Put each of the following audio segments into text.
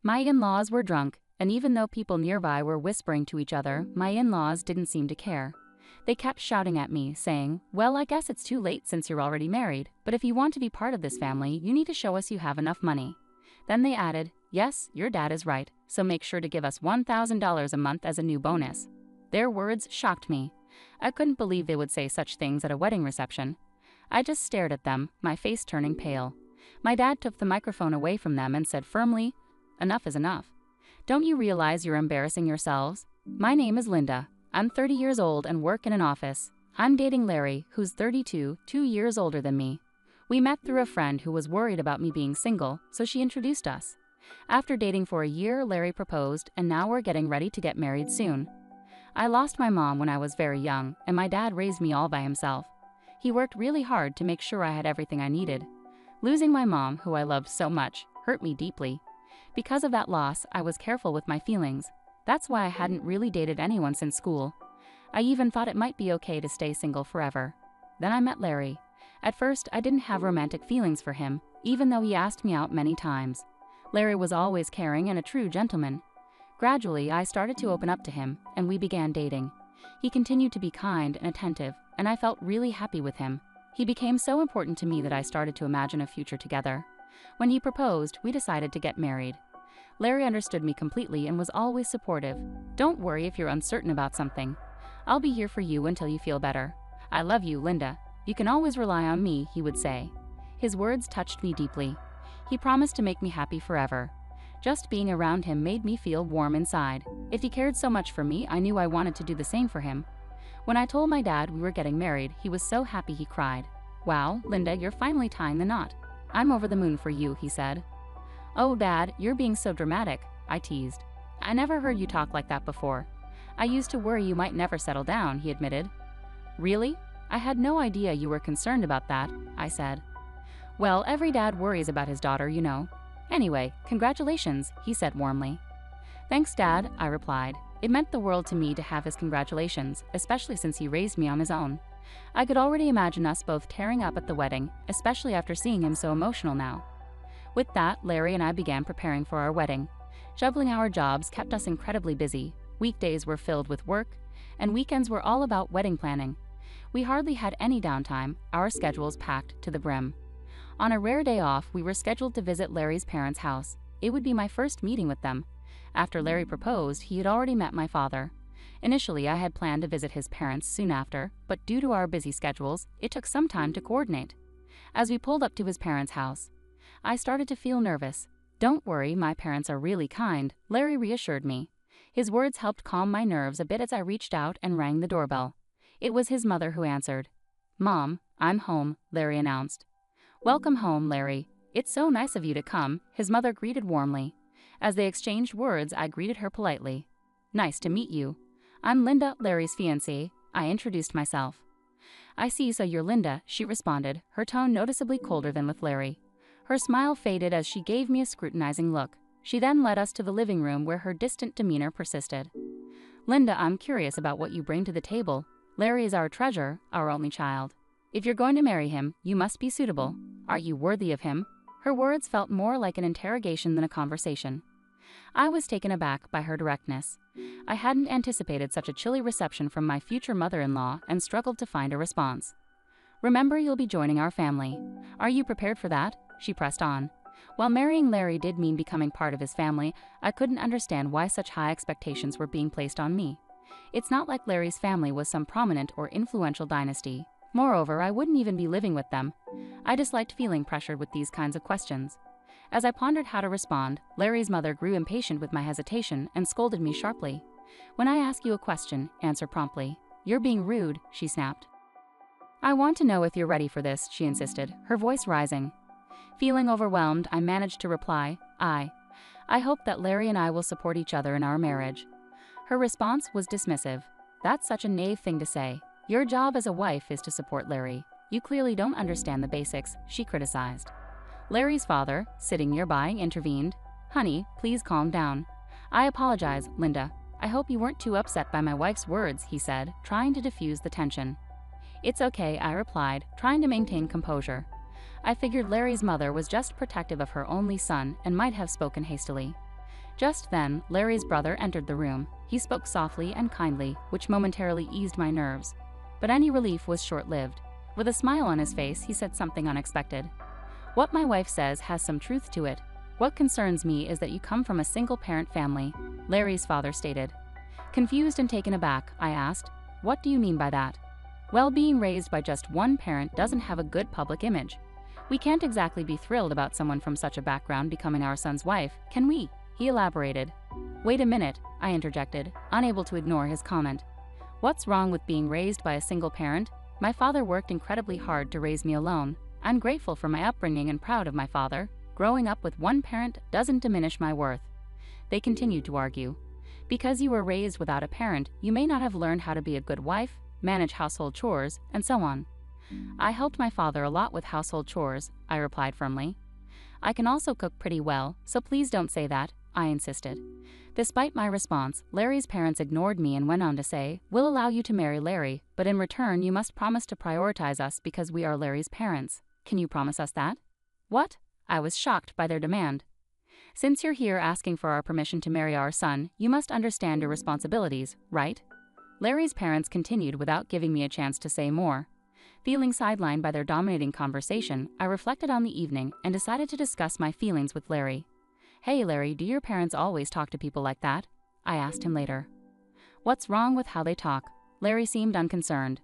My in-laws were drunk, and even though people nearby were whispering to each other, my in-laws didn't seem to care. They kept shouting at me, saying, "Well, I guess it's too late since you're already married, but if you want to be part of this family, you need to show us you have enough money." Then they added, "Yes, your dad is right, so make sure to give us $1,000 a month as a new bonus." Their words shocked me. I couldn't believe they would say such things at a wedding reception. I just stared at them, my face turning pale. My dad took the microphone away from them and said firmly, "Enough is enough. Don't you realize you're embarrassing yourselves? My name is Linda. I'm 30 years old and work in an office. I'm dating Larry, who's 32, 2 years older than me. We met through a friend who was worried about me being single, so she introduced us. After dating for a year, Larry proposed, and now we're getting ready to get married soon. I lost my mom when I was very young, and my dad raised me all by himself. He worked really hard to make sure I had everything I needed. Losing my mom, who I loved so much, hurt me deeply. Because of that loss, I was careful with my feelings. That's why I hadn't really dated anyone since school. I even thought it might be okay to stay single forever. Then I met Larry. At first, I didn't have romantic feelings for him, even though he asked me out many times. Larry was always caring and a true gentleman. Gradually, I started to open up to him, and we began dating. He continued to be kind and attentive, and I felt really happy with him. He became so important to me that I started to imagine a future together. When he proposed, we decided to get married. Larry understood me completely and was always supportive. "Don't worry if you're uncertain about something. I'll be here for you until you feel better. I love you, Linda. You can always rely on me," he would say. His words touched me deeply. He promised to make me happy forever. Just being around him made me feel warm inside. If he cared so much for me, I knew I wanted to do the same for him. When I told my dad we were getting married, he was so happy he cried. "Wow, Linda, you're finally tying the knot. I'm over the moon for you," he said. "Oh, Dad, you're being so dramatic," I teased. "I never heard you talk like that before. I used to worry you might never settle down," he admitted. "Really? I had no idea you were concerned about that," I said. "Well, every dad worries about his daughter, you know. Anyway, congratulations," he said warmly. "Thanks, Dad," I replied. It meant the world to me to have his congratulations, especially since he raised me on his own. I could already imagine us both tearing up at the wedding, especially after seeing him so emotional now. With that, Larry and I began preparing for our wedding. Juggling our jobs kept us incredibly busy. Weekdays were filled with work, and weekends were all about wedding planning. We hardly had any downtime, our schedules packed to the brim. On a rare day off, we were scheduled to visit Larry's parents' house. It would be my first meeting with them. After Larry proposed, he had already met my father. Initially, I had planned to visit his parents soon after, but due to our busy schedules, it took some time to coordinate. As we pulled up to his parents' house, I started to feel nervous. "Don't worry, my parents are really kind," Larry reassured me. His words helped calm my nerves a bit as I reached out and rang the doorbell. It was his mother who answered. "Mom, I'm home," Larry announced. "Welcome home, Larry. It's so nice of you to come," his mother greeted warmly. As they exchanged words, I greeted her politely. "Nice to meet you. I'm Linda, Larry's fiancée," I introduced myself. "I see, so you're Linda," she responded, her tone noticeably colder than with Larry. Her smile faded as she gave me a scrutinizing look. She then led us to the living room where her distant demeanor persisted. "Linda, I'm curious about what you bring to the table. Larry is our treasure, our only child. If you're going to marry him, you must be suitable. Are you worthy of him?" Her words felt more like an interrogation than a conversation. I was taken aback by her directness. I hadn't anticipated such a chilly reception from my future mother-in-law and struggled to find a response. "Remember, you'll be joining our family. Are you prepared for that?" she pressed on. While marrying Larry did mean becoming part of his family, I couldn't understand why such high expectations were being placed on me. It's not like Larry's family was some prominent or influential dynasty. Moreover, I wouldn't even be living with them. I disliked feeling pressured with these kinds of questions. As I pondered how to respond, Larry's mother grew impatient with my hesitation and scolded me sharply. "When I ask you a question, answer promptly. You're being rude," she snapped. "I want to know if you're ready for this," she insisted, her voice rising. Feeling overwhelmed, I managed to reply, I hope that Larry and I will support each other in our marriage." Her response was dismissive. "That's such a naive thing to say. Your job as a wife is to support Larry. You clearly don't understand the basics," she criticized. Larry's father, sitting nearby, intervened. "Honey, please calm down." "I apologize, Linda. I hope you weren't too upset by my wife's words," he said, trying to diffuse the tension. "It's okay," I replied, trying to maintain composure. I figured Larry's mother was just protective of her only son and might have spoken hastily. Just then, Larry's brother entered the room. He spoke softly and kindly, which momentarily eased my nerves. But any relief was short-lived. With a smile on his face, he said something unexpected. "What my wife says has some truth to it. What concerns me is that you come from a single-parent family," Larry's father stated. Confused and taken aback, I asked, "What do you mean by that?" "Well, being raised by just one parent doesn't have a good public image. We can't exactly be thrilled about someone from such a background becoming our son's wife, can we?" He elaborated. "Wait a minute," I interjected, unable to ignore his comment. "What's wrong with being raised by a single parent? My father worked incredibly hard to raise me alone. I'm grateful for my upbringing and proud of my father. Growing up with one parent doesn't diminish my worth." They continued to argue. "Because you were raised without a parent, you may not have learned how to be a good wife, manage household chores, and so on." "I helped my father a lot with household chores," I replied firmly. "I can also cook pretty well, so please don't say that," I insisted. Despite my response, Larry's parents ignored me and went on to say, "We'll allow you to marry Larry, but in return you must promise to prioritize us because we are Larry's parents. Can you promise us that?" "What?" I was shocked by their demand. "Since you're here asking for our permission to marry our son, you must understand your responsibilities, right?" Larry's parents continued without giving me a chance to say more. Feeling sidelined by their dominating conversation, I reflected on the evening and decided to discuss my feelings with Larry. "Hey Larry, do your parents always talk to people like that?" I asked him later. "What's wrong with how they talk?" Larry seemed unconcerned.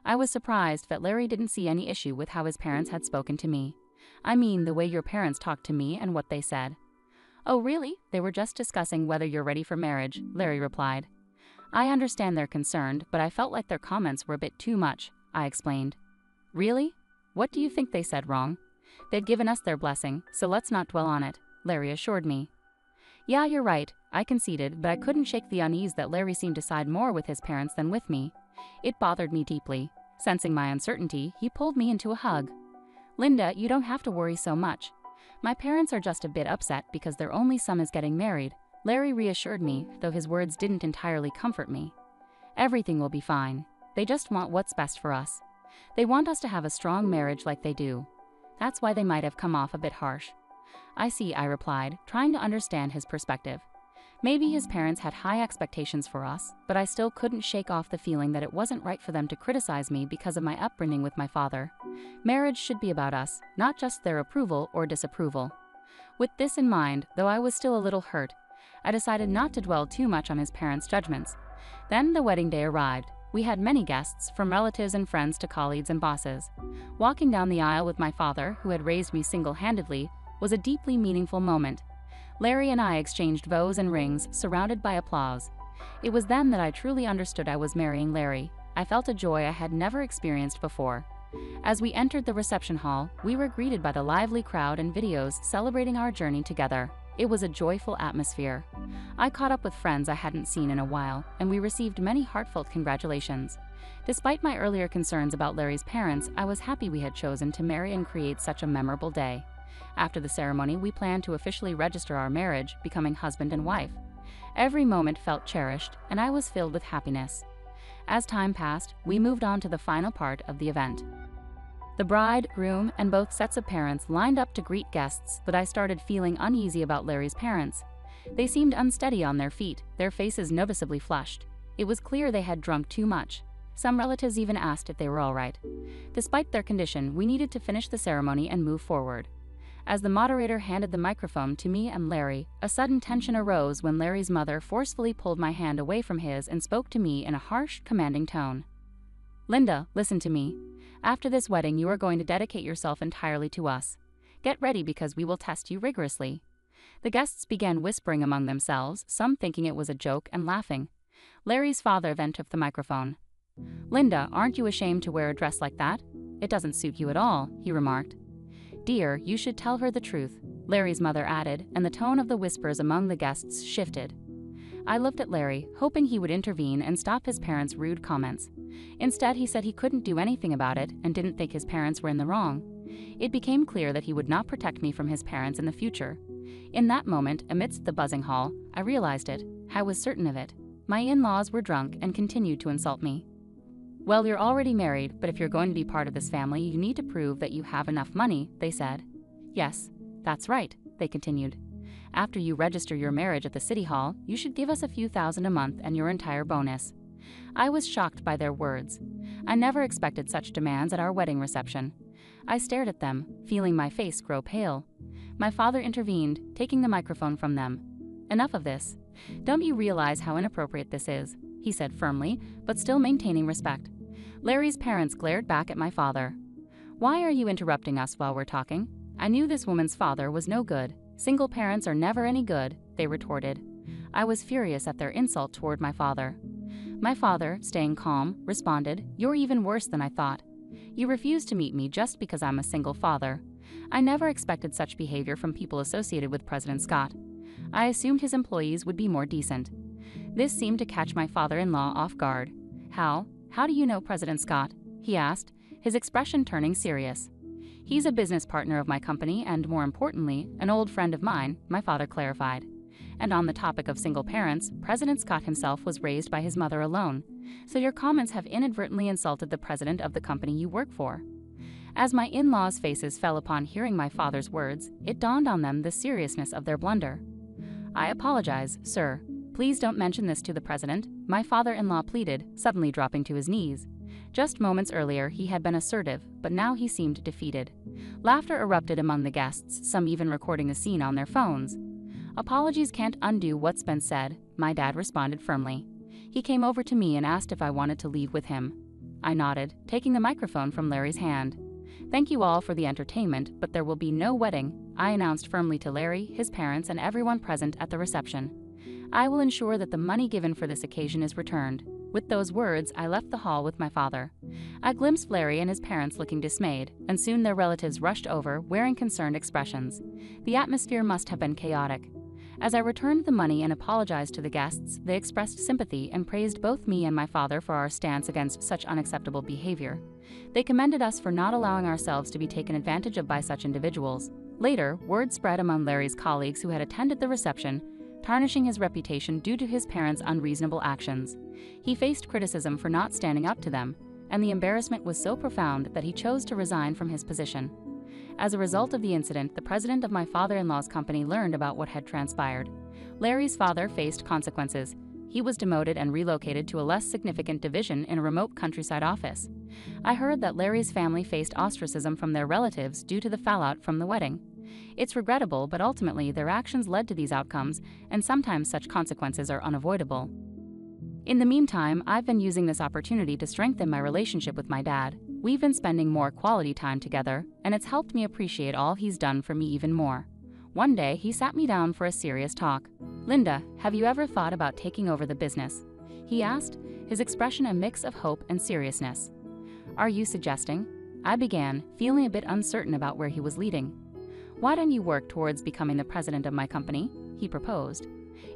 I was surprised that Larry didn't see any issue with how his parents had spoken to me. "I mean the way your parents talked to me and what they said." "Oh really? They were just discussing whether you're ready for marriage," Larry replied. "I understand they're concerned, but I felt like their comments were a bit too much," I explained. "Really? What do you think they said wrong?" "They'd given us their blessing, so let's not dwell on it," Larry assured me. "Yeah, you're right," I conceded, but I couldn't shake the unease that Larry seemed to side more with his parents than with me. It bothered me deeply. Sensing my uncertainty, he pulled me into a hug. "Linda, you don't have to worry so much. My parents are just a bit upset because their only son is getting married," Larry reassured me, though his words didn't entirely comfort me. "Everything will be fine. They just want what's best for us. They want us to have a strong marriage like they do. That's why they might have come off a bit harsh." "I see," I replied, trying to understand his perspective. Maybe his parents had high expectations for us, but I still couldn't shake off the feeling that it wasn't right for them to criticize me because of my upbringing with my father. Marriage should be about us, not just their approval or disapproval. With this in mind, though I was still a little hurt, I decided not to dwell too much on his parents' judgments. Then the wedding day arrived. We had many guests, from relatives and friends to colleagues and bosses. Walking down the aisle with my father, who had raised me single-handedly, was a deeply meaningful moment. Larry and I exchanged vows and rings, surrounded by applause. It was then that I truly understood I was marrying Larry. I felt a joy I had never experienced before. As we entered the reception hall, we were greeted by the lively crowd and videos celebrating our journey together. It was a joyful atmosphere. I caught up with friends I hadn't seen in a while, and we received many heartfelt congratulations. Despite my earlier concerns about Larry's parents, I was happy we had chosen to marry and create such a memorable day. After the ceremony, we planned to officially register our marriage, becoming husband and wife. Every moment felt cherished, and I was filled with happiness. As time passed, we moved on to the final part of the event. The bride, groom, and both sets of parents lined up to greet guests, but I started feeling uneasy about Larry's parents. They seemed unsteady on their feet, their faces noticeably flushed. It was clear they had drunk too much. Some relatives even asked if they were all right. Despite their condition, we needed to finish the ceremony and move forward. As the moderator handed the microphone to me and Larry, a sudden tension arose when Larry's mother forcefully pulled my hand away from his and spoke to me in a harsh, commanding tone. "Linda, listen to me. After this wedding, you are going to dedicate yourself entirely to us. Get ready because we will test you rigorously." The guests began whispering among themselves, some thinking it was a joke and laughing. Larry's father then took the microphone. "Linda, aren't you ashamed to wear a dress like that? It doesn't suit you at all," he remarked. "Dear, you should tell her the truth," Larry's mother added, and the tone of the whispers among the guests shifted. I looked at Larry, hoping he would intervene and stop his parents' rude comments. Instead, he said he couldn't do anything about it and didn't think his parents were in the wrong. It became clear that he would not protect me from his parents in the future. In that moment, amidst the buzzing hall, I realized it. I was certain of it. My in-laws were drunk and continued to insult me. "Well, you're already married, but if you're going to be part of this family, you need to prove that you have enough money," they said. "Yes, that's right," they continued. After you register your marriage at the city hall, you should give us a few thousand a month and your entire bonus." I was shocked by their words. I never expected such demands at our wedding reception. I stared at them, feeling my face grow pale. My father intervened, taking the microphone from them. "Enough of this. Don't you realize how inappropriate this is?" he said firmly, but still maintaining respect. Larry's parents glared back at my father. "Why are you interrupting us while we're talking?" I knew this woman's father was no good. "Single parents are never any good," they retorted. I was furious at their insult toward my father. My father, staying calm, responded, "You're even worse than I thought. You refuse to meet me just because I'm a single father." I never expected such behavior from people associated with President Scott. I assumed his employees would be more decent. This seemed to catch my father-in-law off guard. How do you know President Scott?" he asked, his expression turning serious. "He's a business partner of my company and, more importantly, an old friend of mine," my father clarified. "And on the topic of single parents, President Scott himself was raised by his mother alone. So your comments have inadvertently insulted the president of the company you work for." As my in-laws' faces fell upon hearing my father's words, it dawned on them the seriousness of their blunder. "I apologize, sir. Please don't mention this to the president," my father-in-law pleaded, suddenly dropping to his knees. Just moments earlier he had been assertive, but now he seemed defeated. Laughter erupted among the guests, some even recording the scene on their phones. "Apologies can't undo what's been said," my dad responded firmly. He came over to me and asked if I wanted to leave with him. I nodded, taking the microphone from Larry's hand. "Thank you all for the entertainment, but there will be no wedding," I announced firmly to Larry, his parents, and everyone present at the reception. "I will ensure that the money given for this occasion is returned." With those words, I left the hall with my father. I glimpsed Larry and his parents looking dismayed, and soon their relatives rushed over, wearing concerned expressions. The atmosphere must have been chaotic. As I returned the money and apologized to the guests, they expressed sympathy and praised both me and my father for our stance against such unacceptable behavior. They commended us for not allowing ourselves to be taken advantage of by such individuals. Later, word spread among Larry's colleagues who had attended the reception, tarnishing his reputation due to his parents' unreasonable actions. He faced criticism for not standing up to them, and the embarrassment was so profound that he chose to resign from his position. As a result of the incident, the president of my father-in-law's company learned about what had transpired. Larry's father faced consequences. He was demoted and relocated to a less significant division in a remote countryside office. I heard that Larry's family faced ostracism from their relatives due to the fallout from the wedding. It's regrettable, but ultimately their actions led to these outcomes, and sometimes such consequences are unavoidable. In the meantime, I've been using this opportunity to strengthen my relationship with my dad. We've been spending more quality time together, and it's helped me appreciate all he's done for me even more. One day, he sat me down for a serious talk. "Linda, have you ever thought about taking over the business?" he asked, his expression a mix of hope and seriousness. "Are you suggesting?" I began, feeling a bit uncertain about where he was leading. "Why don't you work towards becoming the president of my company?" he proposed.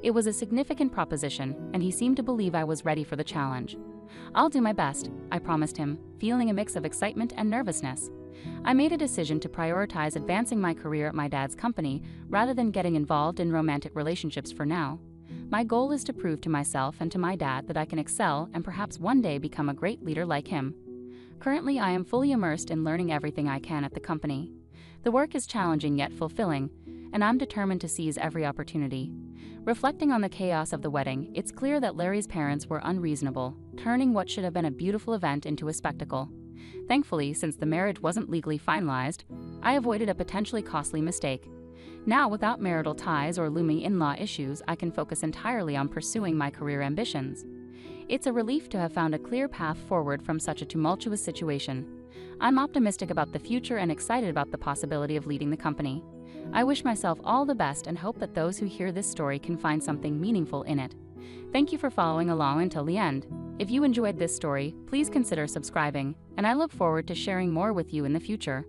It was a significant proposition, and he seemed to believe I was ready for the challenge. "I'll do my best," I promised him, feeling a mix of excitement and nervousness. I made a decision to prioritize advancing my career at my dad's company rather than getting involved in romantic relationships for now. My goal is to prove to myself and to my dad that I can excel and perhaps one day become a great leader like him. Currently, I am fully immersed in learning everything I can at the company. The work is challenging yet fulfilling, and I'm determined to seize every opportunity. Reflecting on the chaos of the wedding, it's clear that Larry's parents were unreasonable, turning what should have been a beautiful event into a spectacle. Thankfully, since the marriage wasn't legally finalized, I avoided a potentially costly mistake. Now, without marital ties or looming in-law issues, I can focus entirely on pursuing my career ambitions. It's a relief to have found a clear path forward from such a tumultuous situation. I'm optimistic about the future and excited about the possibility of leading the company. I wish myself all the best and hope that those who hear this story can find something meaningful in it. Thank you for following along until the end. If you enjoyed this story, please consider subscribing, and I look forward to sharing more with you in the future.